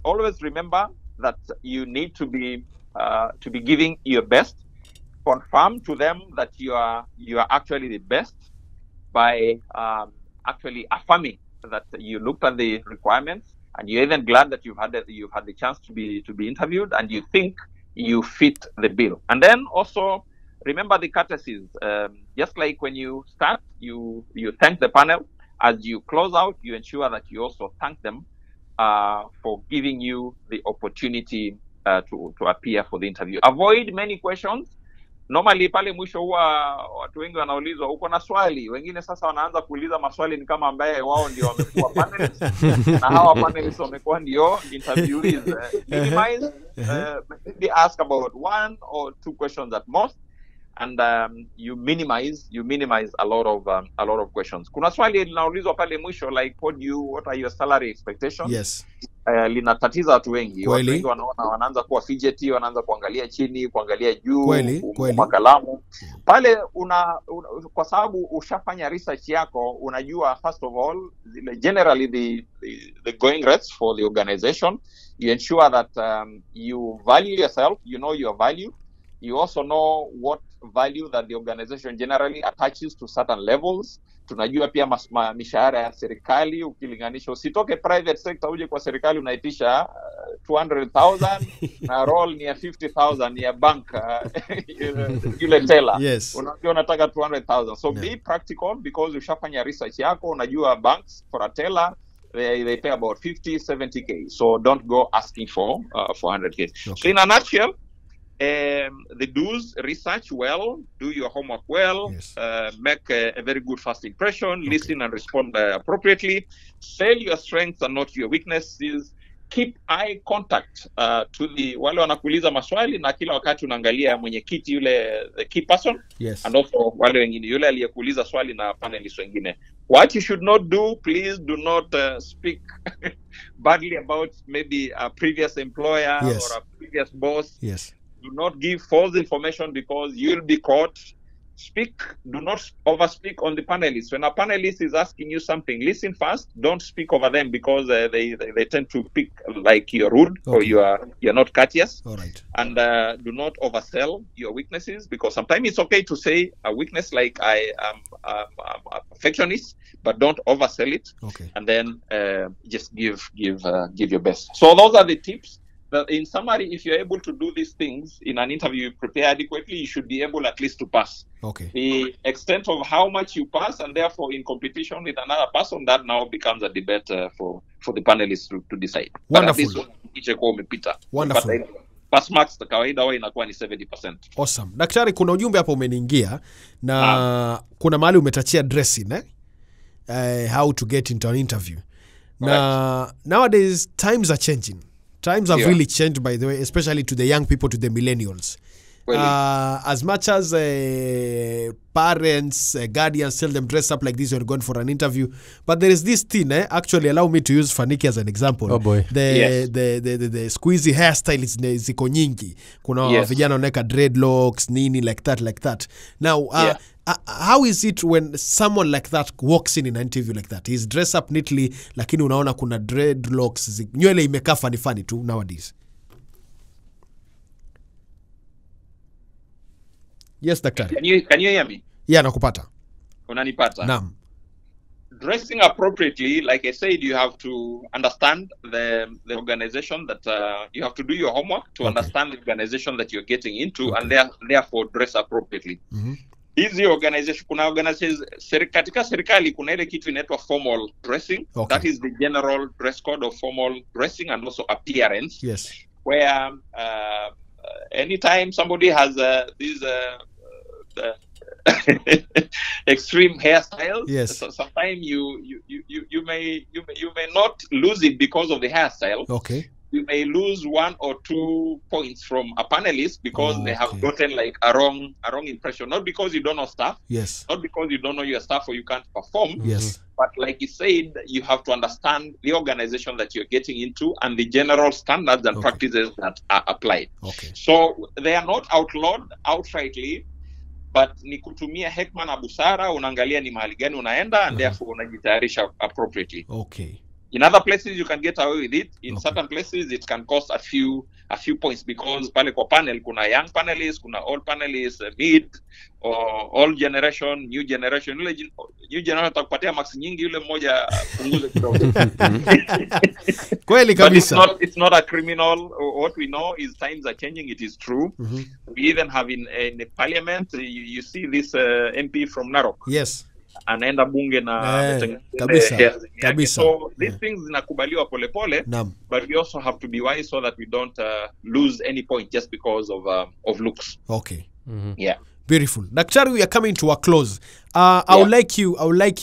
B: always remember that you need to be giving your best. Confirm to them that you are actually the best by actually affirming that you looked at the requirements and you're even glad that you've had the chance to be interviewed and you think you fit the bill. And then also remember the courtesies. Just like when you start, you thank the panel. As you close out, you ensure that you also thank them for giving you the opportunity to appear for the interview. Avoid many questions. Normally pale mwisho huwa watu wengi wanaulizwa uko na swali, wengine sasa wanaanza kuuliza maswali ni kama ambaye wao ndio wamekuwa panelists na hawa panelists wamekuwa ndio interviewees. Minimize, maybe ask about 1 or 2 questions at most, and you minimize a lot of questions. Kuna swali linaulizwa pale mwisho like what are your salary expectations?
A: Yes.
B: Linatatiza watu wengi. Watu wengi wanaanza kuwa fidgety, wanaanza kuangalia chini, kuangalia juu, kwa kalamu. Pale kwa sababu ushafanya research yako, unajua first of all generally the going rates for the organization. You ensure that you value yourself, you know your value. You also know what value that the organization generally attaches to certain levels. Tunajua pia mishahara ya serikali ukilinganisha, usitoke private sector uje kwa serikali unaitisha 200,000 na roll ni ya 50,000 ya bank yule teller.
A: Yes.
B: Unataka 200,000. So be practical because ushafanya research yako, unajua banks for a teller they pay about 50-70k. So don't go asking for 100k. Okay. So in a nutshell, the do's: research well, do your homework well, yes. Make a very good first impression, listen and respond appropriately, sell your strengths and not your weaknesses, keep eye contact to the wale wanakuuliza maswali na kila wakati unaangalia mwenyekiti yule the key person,
A: yes.
B: And also wale wengine yule aliyekuuliza swali na panelists wengine. What you should not do, please do not speak badly about maybe a previous employer, yes. Or a previous boss.
A: Yes.
B: Do not give false information because you'll be caught. Do not overspeak on the panelists. When a panelist is asking you something, listen first. Don't speak over them because they tend to pick like you're rude, okay. Or you're not courteous.
A: All right.
B: And do not oversell your weaknesses because sometimes it's okay to say a weakness like I am a perfectionist, but don't oversell it.
A: Okay.
B: And then just give your best. So those are the tips. But in summary, if you're able to do these things in an interview, prepare adequately, you should be able at least to pass.
A: Okay.
B: The extent of how much you pass and therefore in competition with another person, that now becomes a debate for the panelists to decide.
A: Wonderful.
B: Wonderful. Pass marks the kawaida huwa inakuwa ni 70%.
A: Awesome. Daktari, kuna ujumbe hapo umeniingia na kuna mahali umetachia dressing how to get into an interview. Na nowadays times are changing. Times have really changed, by the way, especially to the young people, to the millennials. As much as parents, guardians tell them dress up like this when you're going for an interview, but there is this thing. Actually, allow me to use Faniki as an example.
C: Oh boy.
A: The squeezy hairstyle ziko nyingi. Kuna vijana wanaweka dreadlocks, nini, like that. Now, how is it when someone like that walks in an interview like that? He's dressed up neatly, lakini unaona kuna dreadlocks, nywele imekaa funny tu nowadays. Yes, daktari.
B: Can you hear me?
A: Yeah, nakupata.
B: Unanipata?
A: Naam.
B: Dressing appropriately, like I said, you have to understand the organization that you have to do your homework to understand the organization that you're getting into, and therefore dress appropriately.
A: Mm-hmm.
B: Hizi organization, kuna organizations katika serikali kuna ile kitu inaitwa formal dressing. That is the general dress code of formal dressing and also appearance.
A: Yes.
B: Where anytime somebody has these extreme hairstyles,
A: yes.
B: So sometimes you may not lose it because of the hairstyle.
A: Okay.
B: you may lose 1 or 2 points from a panelist because they have gotten like a wrong impression. Not because you don't know stuff.
A: Yes.
B: Not because you don't know your stuff or you can't perform.
A: Yes.
B: But like you said, you have to understand the organization that you're getting into and the general standards and practices that are applied.
A: Okay.
B: So they are not outlawed outrightly, but ni kutumia hekma na busara, unaangalia ni mahali gani unaenda, and therefore unajitayarisha appropriately.
A: Okay.
B: In other places you can get away with it. In certain places it can cost a few points because pale kwa panel kuna young panelists, kuna old panelists, mid or old generation, new generation. New generation atakupatia max nyingi, yule mmoja punguze kidogo.
A: Kweli kabisa.
B: It's not a criminal. What we know is times are changing. It is true. We even have in the parliament, you see this MP from Narok.
A: Yes.
B: Anaenda bunge na
A: kabisa.
B: So these things zinakubaliwa polepole, but we also have to be wise so that we don't lose any point just because of looks.
A: Okay.
B: Yeah.
A: Beautiful. Daktari, we are coming to a close. I would like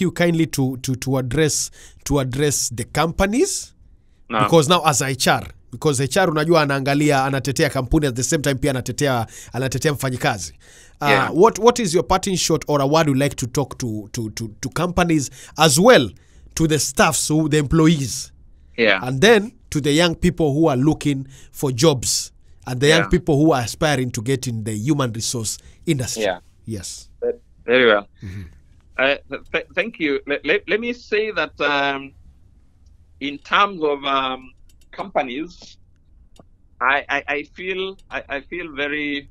A: you kindly to address the companies, because now as HR, because HR unajua anaangalia, anatetea kampuni, at the same time pia anatetea mfanyikazi. What is your parting shot or a word you like to talk to companies as well, to the staff, so the employees, and then to the young people who are looking for jobs and the young people who are aspiring to get in the human resource industry? Yes.
B: Very well. Thank you. Let me say that in terms of companies, I feel very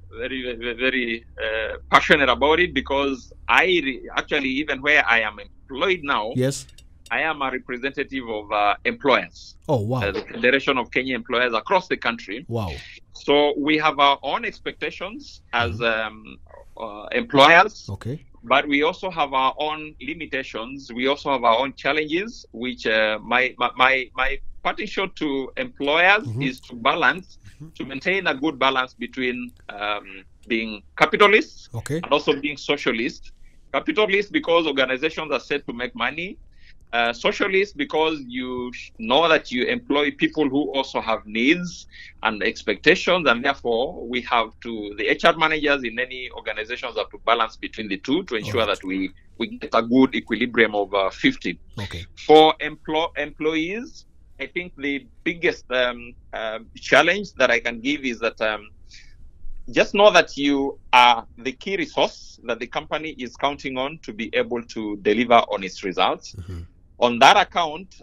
B: passionate about it, because actually, even where I am employed now, I am a representative of employers.
A: Oh, wow.
B: The Federation of Kenya Employers across the country.
A: Wow.
B: So we have our own expectations as employers.
A: Okay.
B: But we also have our own limitations. We also have our own challenges, which my parting shot to employers is to balance, to maintain a good balance between being capitalists and also being socialists. Capitalists because organizations are set to make money. Socialists because you know that you employ people who also have needs and expectations, and therefore we have to, the HR managers in any organizations have to balance between the two to ensure that we get a good equilibrium of 50.
A: Okay.
B: For employees, I think the biggest challenge that I can give is that just know that you are the key resource that the company is counting on to be able to deliver on its results. On that account,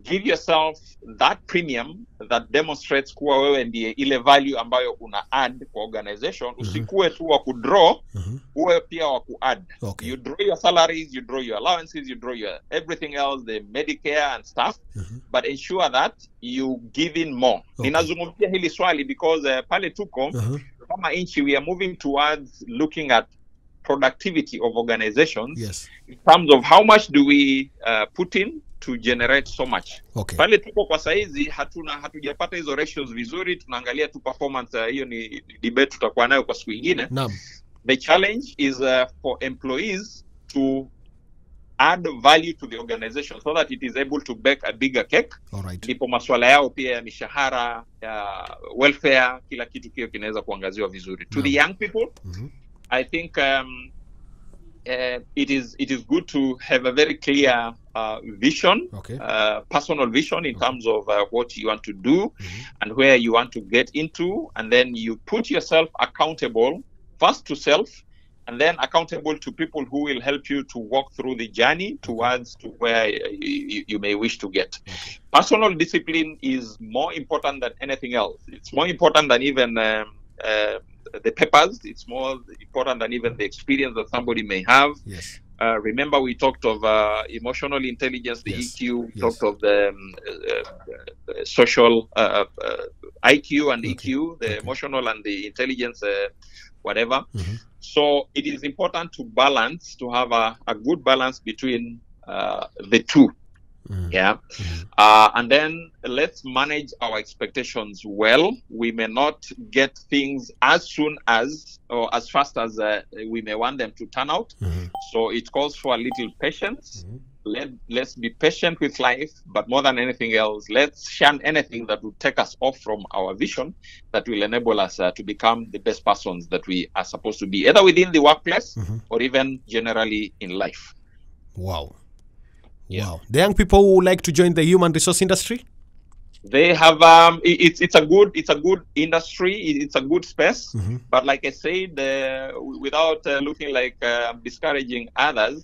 B: give yourself that premium that demonstrates kuwa wewe ndiye ile value ambayo una add kwa organization. Usikuwe tu wa kudraw, uwe pia wa ku-add. You draw your salaries, you draw your allowances, you draw your everything else, the Medicare and stuff, but ensure that you give in more. Ninazungumzia hili swali because pale tuko, kama inchi, we are moving towards looking at productivity of organizations in terms of how much do we put in to generate so much. Pale tuko kwa saizi hatujapata hizo ratios vizuri, tunaangalia tu performance. Hiyo ni debate tutakuwa nayo kwa siku nyingine. The challenge is for employees to add value to the organization so that it is able to bake a bigger cake. Ndipo maswala yao pia ya mishahara, ya welfare, kila kitu kio kinaweza kuangaziwa vizuri. To the young people, I think it is good to have a very clear vision, personal vision in terms of what you want to do and where you want to get into, and then you put yourself accountable first to self, and then accountable to people who will help you to walk through the journey towards to where you may wish to get. Personal discipline is more important than anything else. It's more important than even the papers. It's more important than even the experience that somebody may have. Remember, we talked of emotional intelligence, the EQ. We talked of the social IQ and EQ, the emotional and the intelligence, whatever. So it is important to balance, to have a good balance between the two. And then let's manage our expectations well. We may not get things as soon as or as fast as we may want them to turn out. So it calls for a little patience. let's be patient with life, but more than anything else, let's shun anything that will take us off from our vision that will enable us to become the best persons that we are supposed to be, either within the workplace or even generally in life.
A: Wow. Yeah. Wow. The young people who like to join the human resource industry?
B: They have it's a good industry, it's a good space, but like I said, without looking like discouraging others,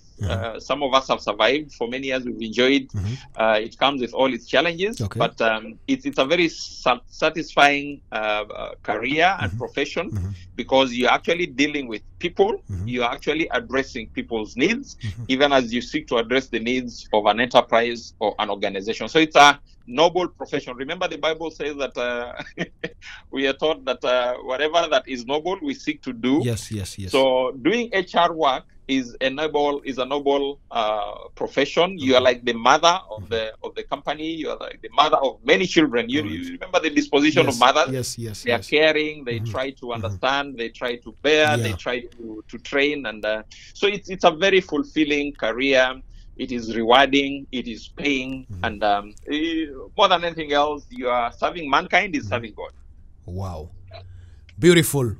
B: some of us have survived for many years. We've enjoyed it comes with all its challenges, but it's a very satisfying career and profession, because you're actually dealing with people, you're actually addressing people's needs, even as you seek to address the needs of an enterprise or an organization. So it's a noble profession. Remember, the Bible says that we are taught that whatever that is noble, we seek to do.
A: Yes.
B: So doing HR work is a noble profession. You are like the mother of the company. You are like the mother of many children. You remember the disposition of mothers.
A: Yes.
B: They are caring. They try to understand. They try to bear. They try to train, and so it's a very fulfilling career. It is rewarding, it is paying, and more than anything else, you are serving mankind, is serving God.
A: Wow. Beautiful.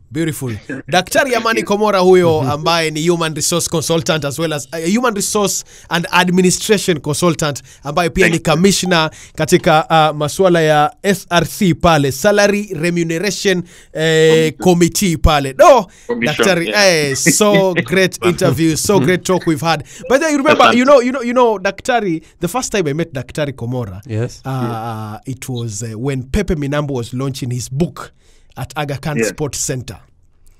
A: Daktari Amani Komora huyo ambaye ni human resource consultant as well as human resource and administration consultant, ambaye pia ni commissioner katika masuala ya SRC pale, salary remuneration committee pale. Daktari, so great interview, so great talk we've had. But then you remember, you know Daktari, the first time I met Daktari Komora, it was when Pepe Minambo was launching his book at Aga Khan Sports Center.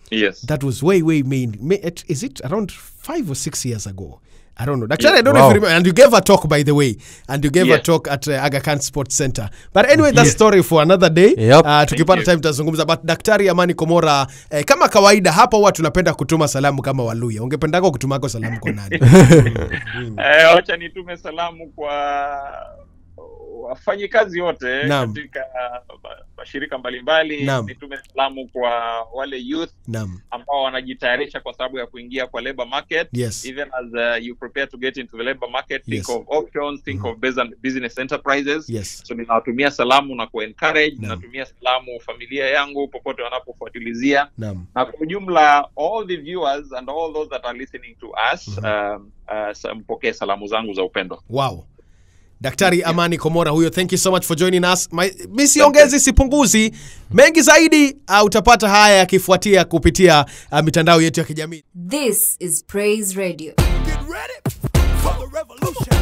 B: Yes.
A: That was way is it around 5 or 6 years ago? I don't know. Actually, I don't know if you remember. And you gave a talk, by the way. And you gave a talk at Aga Khan Sports Center. But anyway, that's story for another day. Tukipata time tutazungumza. But Daktari Amani Komora, kama kawaida hapa huwa tunapenda kutuma salamu kama Waluya. Ungependako kutumako salamu kwa nani?
B: Wacha nitume salamu kwa wafanyikazi wote katika mashirika mbalimbali. Nitume salamu kwa wale youth ambao wanajitayarisha kwa sababu ya kuingia kwa labor market. Even as you prepare to get into the labor market, think of options, think of business enterprises. So ninawatumia salamu na ku-encourage, ninatumia salamu familia yangu popote wanapofuatilizia. Na kwa ujumla, all the viewers and all those that are listening to us, mpokee salamu zangu za upendo.
A: Wow. Daktari Amani Komora huyo, thank you so much for joining us. Misiongezi sipunguzi, mengi zaidi utapata haya yakifuatia kupitia mitandao yetu ya kijamii.
D: This is Praise Radio.
E: Get ready for the revolution.